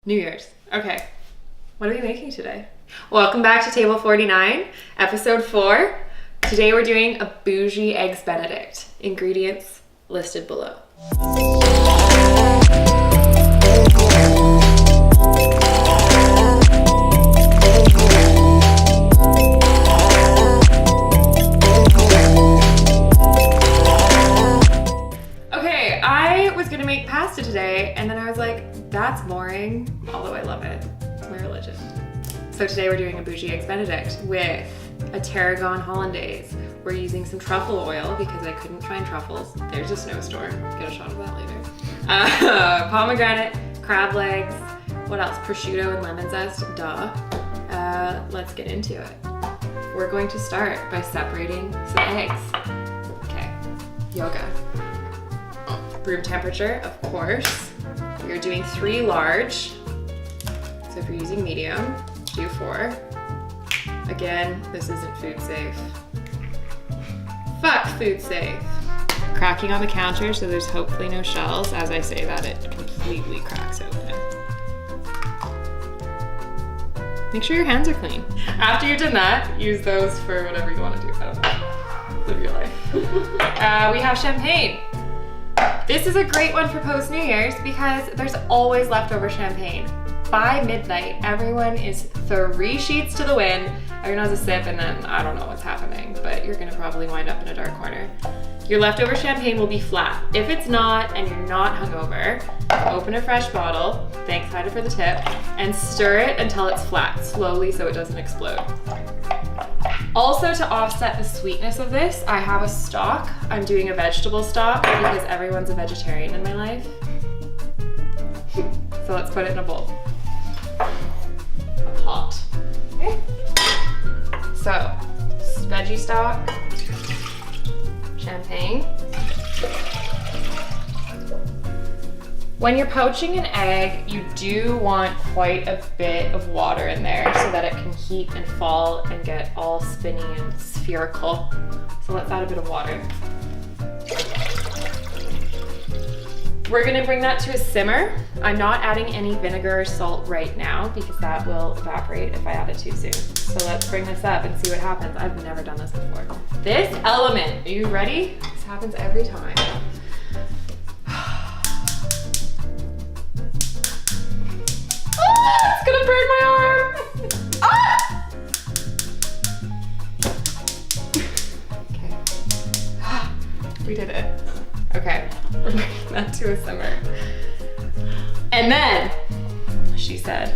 New Year's. Okay. What are we making today? Welcome back to Table 49, episode 4. Today we're doing a bougie eggs benedict. Ingredients listed below. Okay, I was gonna make pasta today and then I was like, that's boring, although I love it. It's my religion. So today we're doing a bougie eggs benedict with a tarragon Hollandaise. We're using some truffle oil because I couldn't find truffles. There's a snow storm. Get a shot of that later. Pomegranate, crab legs. What else? Prosciutto and lemon zest. Duh. Let's get into it. We're going to start by separating some eggs. Okay. Yoga. Room temperature, of course. We're doing 3 large. So if you're using medium, do 4. Again, this isn't food safe. Fuck food safe. Cracking on the counter so there's hopefully no shells. As I say that, it completely cracks open. Make sure your hands are clean. After you've done that, use those for whatever you want to do. I don't know. Live your life. We have champagne. This is a great one for post New Year's because there's always leftover champagne. By midnight, everyone is 3 sheets to the wind. Everyone has a sip and then I don't know what's happening, but you're gonna probably wind up in a dark corner. Your leftover champagne will be flat. If it's not and you're not hungover, open a fresh bottle, thanks Heidi for the tip, and stir it until it's flat, slowly so it doesn't explode. Also, to offset the sweetness of this, I have a stock. I'm doing a vegetable stock because everyone's a vegetarian in my life. So let's put it in a bowl. A pot. Okay. So, veggie stock, champagne. When you're poaching an egg, you do want quite a bit of water in there so that it can heat and fall and get all spinny and spherical. So let's add a bit of water. We're gonna bring that to a simmer. I'm not adding any vinegar or salt right now because that will evaporate if I add it too soon. So let's bring this up and see what happens. I've never done this before. This element, are you ready? This happens every time. It's gonna burn my arm! Ah! Okay. We did it. Okay, we're bringing that to a simmer. And then, she said,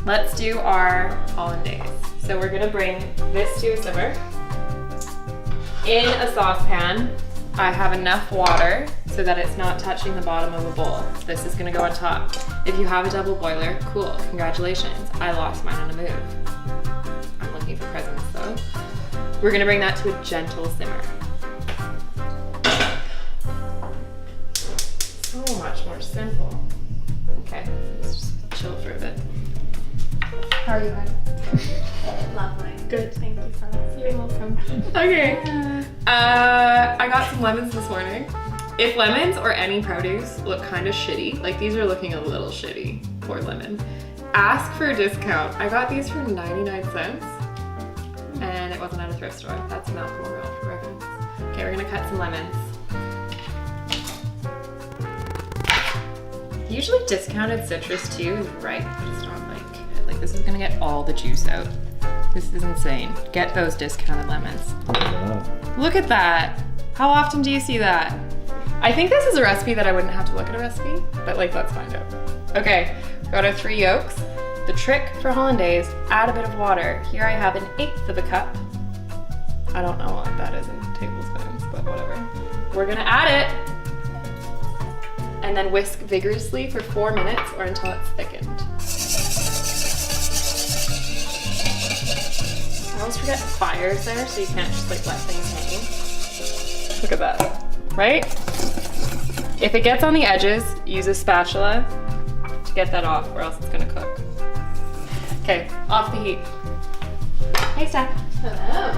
let's do our Hollandaise. So we're gonna bring this to a simmer. In a saucepan, I have enough water so that it's not touching the bottom of a bowl. This is gonna go on top. If you have a double boiler, cool, congratulations. I lost mine on a move. I'm looking for presents though. We're gonna bring that to a gentle simmer. So much more simple. Okay, let's just chill for a bit. How are you, Heidi? Lovely. Good. Thank you so much. You're welcome. Okay. I got some lemons this morning. If lemons or any produce look kind of shitty, like these are looking a little shitty, poor lemon, ask for a discount. I got these for 99 cents and it wasn't at a thrift store. That's Malcolm O'Reilly for reference. Okay, we're gonna cut some lemons. Usually discounted citrus too is right, I just don't like it. Like this is gonna get all the juice out. This is insane. Get those discounted lemons. Look at that. How often do you see that? I think this is a recipe that I wouldn't have to look at a recipe, but like, let's find out. Okay, got our 3 yolks. The trick for Hollandaise, add a bit of water. Here I have 1/8 of a cup. I don't know what that is in tablespoons, but whatever. We're gonna add it and then whisk vigorously for 4 minutes or until it's thickened. I always forget fires there, so you can't just like let things hang. Look at that, right? If it gets on the edges, use a spatula to get that off or else it's gonna cook. Okay, off the heat. Hey, Steph. Hello.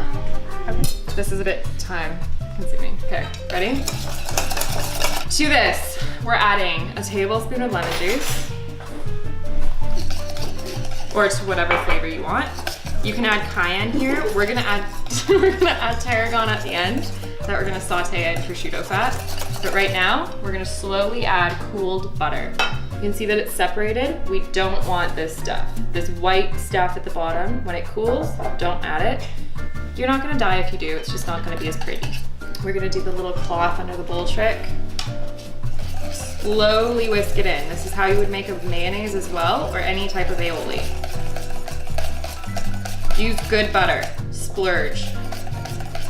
Okay. This is a bit time consuming. Okay, ready? To this, we're adding a tablespoon of lemon juice, or to whatever flavor you want. You can add cayenne here. We're gonna add tarragon at the end that we're gonna saute in prosciutto fat. But right now, we're gonna slowly add cooled butter. You can see that it's separated. We don't want this stuff. This white stuff at the bottom. When it cools, don't add it. You're not gonna die if you do. It's just not gonna be as pretty. We're gonna do the little cloth under the bowl trick. Slowly whisk it in. This is how you would make a mayonnaise as well, or any type of aioli. Use good butter, splurge.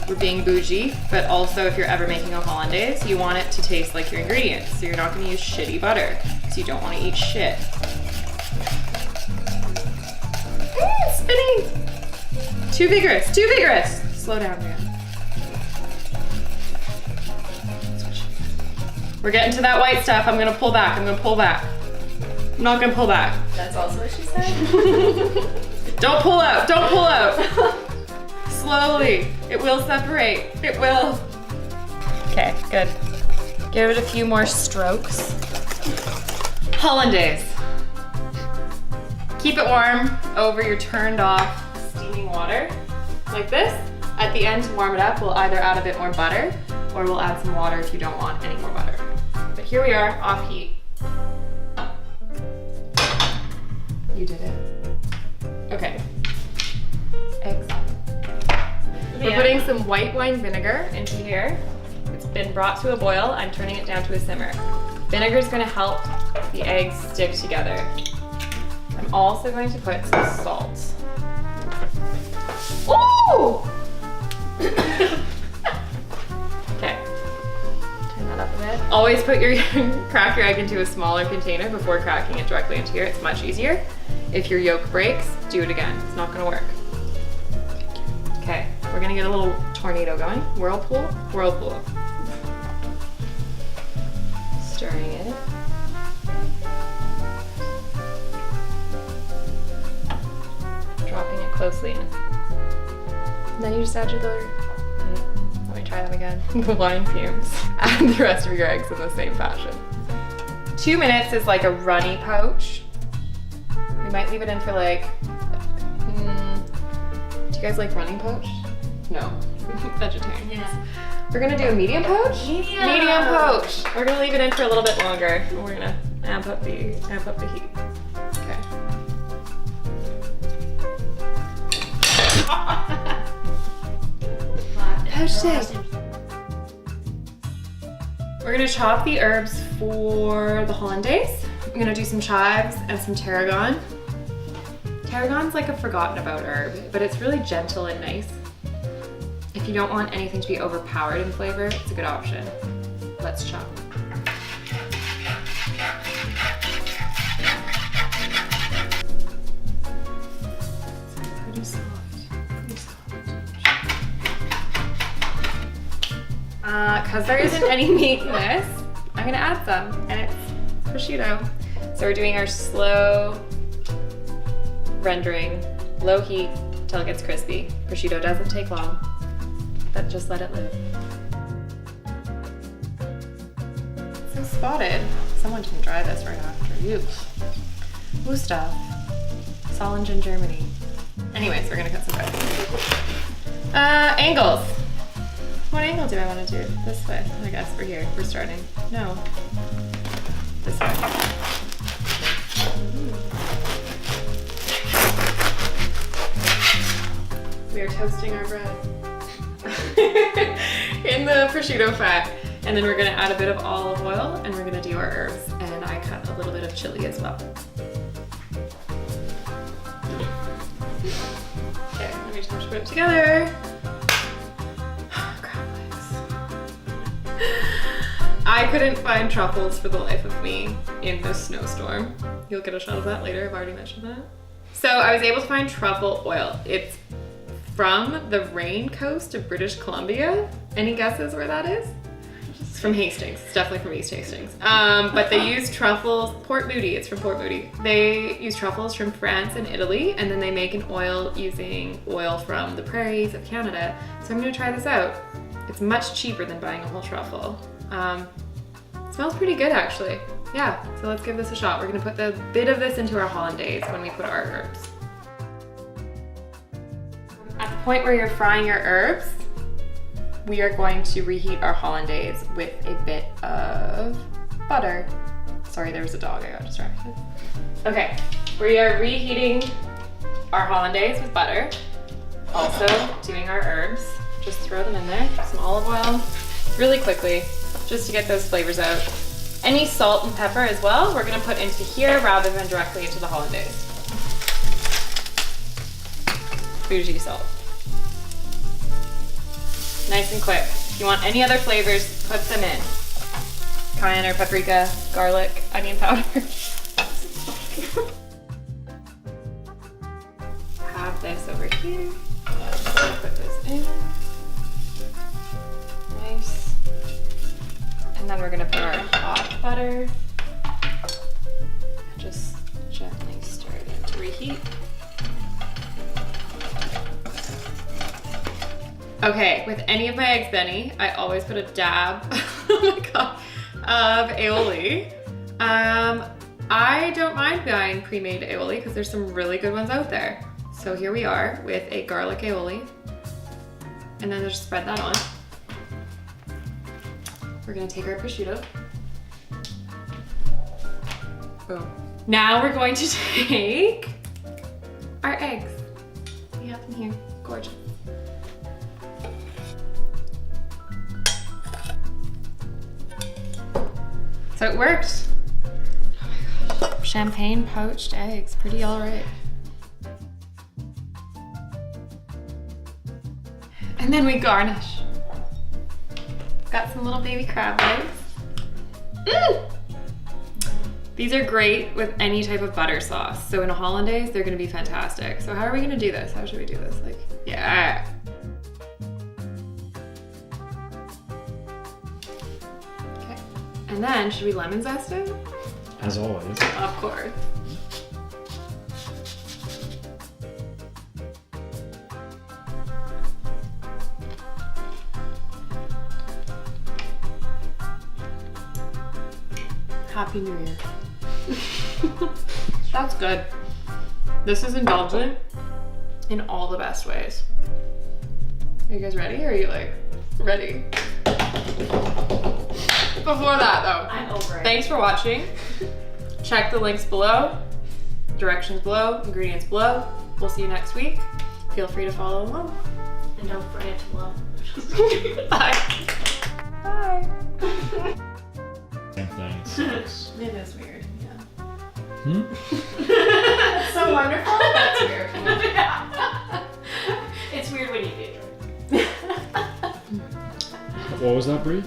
We're being bougie, but also if you're ever making a hollandaise, you want it to taste like your ingredients. So you're not gonna use shitty butter, because you don't wanna eat shit. It's spinning! Too vigorous, too vigorous! Slow down, man. We're getting to that white stuff. I'm gonna pull back, I'm gonna pull back. I'm not gonna pull back. That's also what she said? Don't pull out, don't pull out. Slowly, it will separate, it will. Okay, good. Give it a few more strokes. Hollandaise. Keep it warm over your turned off steaming water, like this. At the end, to warm it up, we'll either add a bit more butter or we'll add some water if you don't want any more butter. But here we are, off heat. You did it. Okay. Eggs. We're putting some white wine vinegar into here. It's been brought to a boil. I'm turning it down to a simmer. Vinegar is going to help the eggs stick together. I'm also going to put some salt. Ooh! Okay. Turn that up a bit. Always put your crack your egg into a smaller container before cracking it directly into here. It's much easier. If your yolk breaks, do it again. It's not gonna work. Okay, we're gonna get a little tornado going. Whirlpool, whirlpool. Stirring it. Dropping it closely in. And then you just add your butter. Let me try that again. The wine fumes. Add the rest of your eggs in the same fashion. 2 minutes is like a runny poach. We might leave it in for like, do you guys like running poach? No, vegetarian. Yeah. We're gonna do a medium poach? Medium poach. We're gonna leave it in for a little bit longer. And we're gonna amp up the heat. Okay. Poached eggs. We're gonna chop the herbs for the hollandaise. I'm gonna do some chives and some tarragon. Tarragon's like a forgotten about herb, but it's really gentle and nice. If you don't want anything to be overpowered in flavor, it's a good option. Let's chop. Pretty soft. Because there isn't any meat in this, I'm gonna add some, and it's prosciutto. So we're doing our slow rendering, low heat till it gets crispy. Prosciutto doesn't take long, but just let it live. So spotted. Someone didn't dry this right after you. Gustav. Solingen, Germany. Anyways, we're gonna cut some bread. Angles. What angle do I want to do? This way, I guess. We're here. We're starting. No. This way. We are toasting our bread in the prosciutto fat. And then we're gonna add a bit of olive oil and we're gonna do our herbs. And I cut a little bit of chili as well. Okay, let me just put it together. I couldn't find truffles for the life of me in this snowstorm. You'll get a shot of that later, I've already mentioned that. So I was able to find truffle oil. It's from the Rain Coast of British Columbia. Any guesses where that is? It's from Hastings, it's definitely from East Hastings. But they use truffles, Port Moody, it's from Port Moody. They use truffles from France and Italy, and then they make an oil using oil from the prairies of Canada. So I'm gonna try this out. It's much cheaper than buying a whole truffle. It smells pretty good actually. yeah, so let's give this a shot. We're gonna put the bit of this into our hollandaise when we put our herbs. At the point where you're frying your herbs, we are going to reheat our hollandaise with a bit of butter. Sorry, there was a dog, I got distracted. Okay, we are reheating our hollandaise with butter. Also doing our herbs. Just throw them in there, some olive oil, really quickly, just to get those flavors out. Any salt and pepper as well, we're gonna put into here rather than directly into the hollandaise. Bougie salt. Nice and quick. If you want any other flavors, put them in. Cayenne or paprika, garlic, onion powder. Have this over here. Put this in. Nice. And then we're gonna put our hot butter. Just gently stir it in to reheat. Okay, with any of my eggs Benny, I always put a dab, oh my god, of aioli. I don't mind buying pre-made aioli because there's some really good ones out there. So here we are with a garlic aioli. And then just spread that on. We're gonna take our prosciutto. Boom. Now we're going to take our eggs. We have them here, gorgeous. So it worked. Oh my gosh. Champagne poached eggs, pretty all right. And then we garnish. Got some little baby crab legs. Mm! These are great with any type of butter sauce. So in a hollandaise, they're gonna be fantastic. So how are we gonna do this? How should we do this? Like, yeah. Okay. And then, should we lemon zest it? As always. Of course. Happy New Year. That's good. This is indulgent in all the best ways. Are you guys ready? Or are you like, ready? Before that though, I'm over it. thanks for watching. Check the links below, directions below, ingredients below. We'll see you next week. Feel free to follow along. And don't forget to love. Bye. Bye. Same thing. It sucks. It is weird, yeah. Hmm? That's so wonderful. That's weird. It's weird when you do it. What was that, Brie?